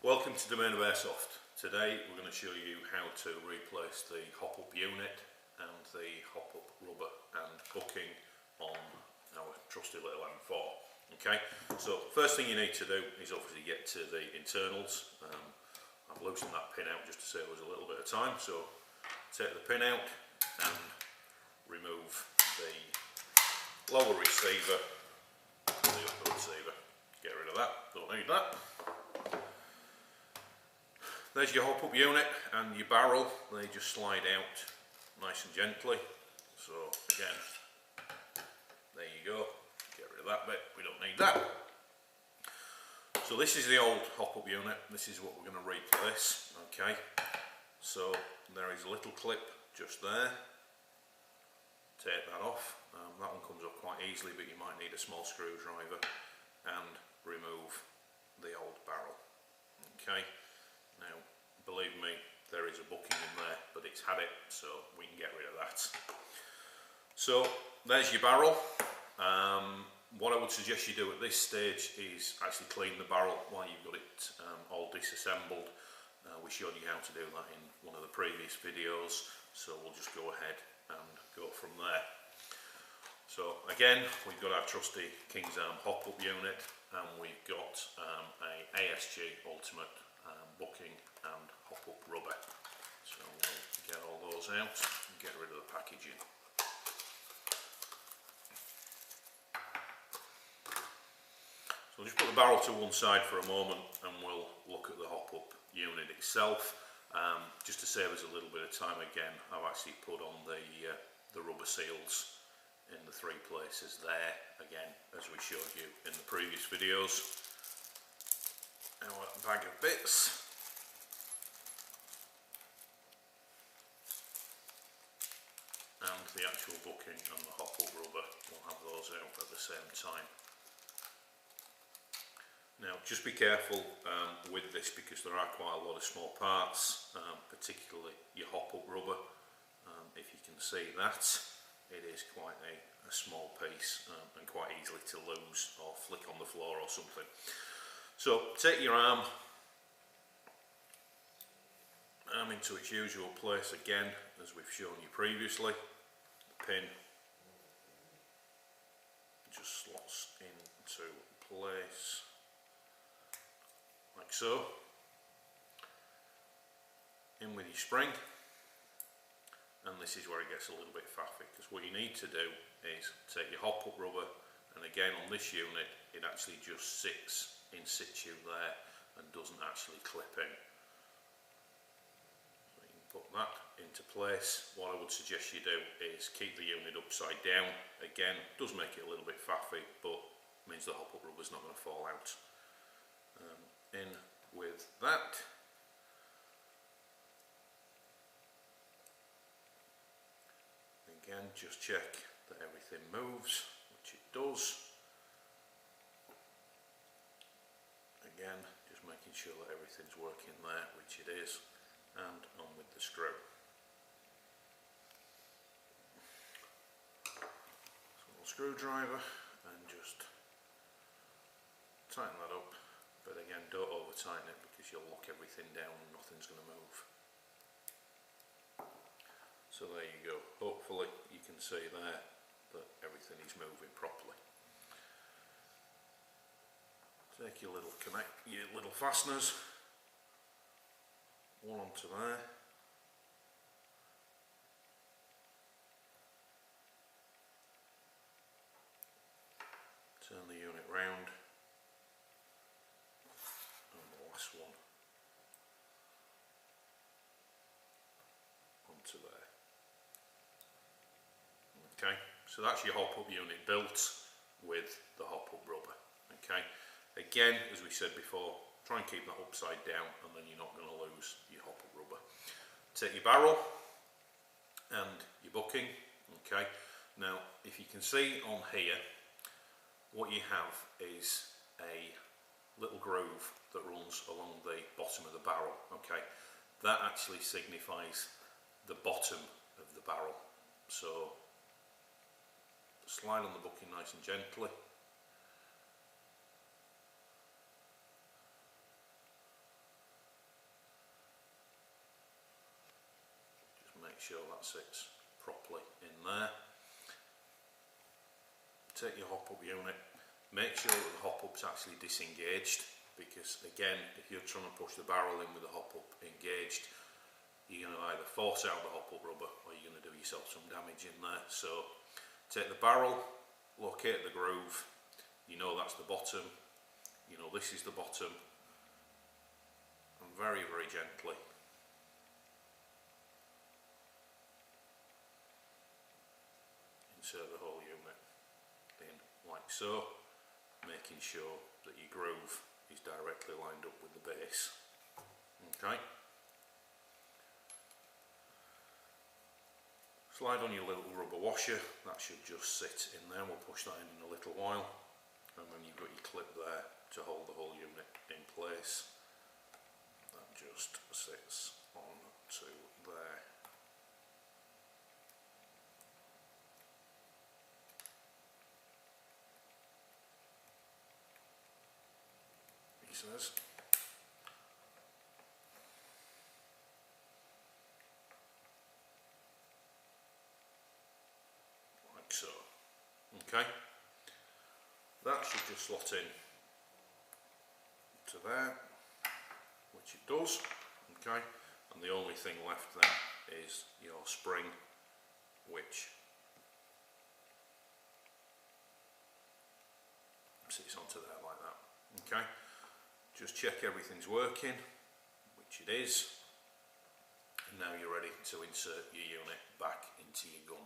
Welcome to Domain of Airsoft. Today we're going to show you how to replace the hopup unit and the hopup rubber and booking on our trusty little M4. Okay, so first thing you need to do is obviously get to the internals. I've loosened that pin out just to save us a little bit of time, so take the pin out and remove the lower receiver and the upper receiver. Get rid of that, don't need that. There's your hopup unit and your barrel. They just slide out nice and gently. So again, there you go. Get rid of that bit, we don't need that. So this is the old hopup unit. This is what we're going to replace. Okay, so there is a little clip just there. Take that off. That one comes up quite easily, but you might need a small screwdriver and remove the old barrel. Okay. Now, believe me, there is a booking in there, but it's had it, so we can get rid of that. So, there's your barrel. What I would suggest you do at this stage is actually clean the barrel while you've got it all disassembled. We showed you how to do that in one of the previous videos, so we'll just go ahead and go from there. So, again, we've got our trusty King's Arm hopup unit, and we've got a ASG Ultimate booking and hopup rubber. So we'll get all those out and get rid of the packaging. So we'll just put the barrel to one side for a moment and we'll look at the hopup unit itself. Just to save us a little bit of time, again, I've actually put on the rubber seals in the three places there, again, as we showed you in the previous videos. Our bag of bits. And the actual booking and the hopup rubber, we'll have those out at the same time. Now just be careful with this, because there are quite a lot of small parts, particularly your hopup rubber. If you can see that, it is quite a small piece and quite easily to lose or flick on the floor or something. So take your arm into its usual place again, as we've shown you previously. The pin just slots into place like so. In with your spring, and this is where it gets a little bit faffy, because what you need to do is take your hopup rubber, and again on this unit it actually just sits in situ there and doesn't actually clip in. So you can put that into place. What I would suggest you do is keep the unit upside down. Again, does make it a little bit faffy, but means the hopup rubber's not going to fall out. In with that. Again, just check that everything moves, which it does. Again, just making sure that everything's working there, which it is, and on with the screw. Small screwdriver and just tighten that up, but again, don't over tighten it because you'll lock everything down and nothing's going to move. So there you go. Hopefully you can see there that everything is moving properly. Take your little fasteners, one onto there. Turn the unit round, and the last one onto there. Okay, so that's your hopup unit built with the hopup rubber. Okay, again, as we said before, try and keep that upside down, and then you're not going to lose your hopup rubber. Take your barrel and your booking. Okay, now if you can see on here, what you have is a little groove that runs along the bottom of the barrel. Okay, that actually signifies the bottom of the barrel. So slide on the booking nice and gently. make sure that sits properly in there. Take your hop-up unit, make sure that the hop-up's actually disengaged, because again, if you're trying to push the barrel in with the hop-up engaged, you're going to either force out the hop-up rubber or you're going to do yourself some damage in there. So take the barrel, locate the groove, you know that's the bottom, you know this is the bottom, and very, very gently insert the whole unit in like so, making sure that your groove is directly lined up with the base. Okay. Slide on your little rubber washer, that should just sit in there. We'll push that in a little while, and then you've got your clip there to hold the whole unit in place. That just sits on to there. He says. So, okay, that should just slot in to there, which it does, okay, and the only thing left then is your spring, which sits onto there like that. Okay, just check everything's working, which it is, and now you're ready to insert your unit back into your gun.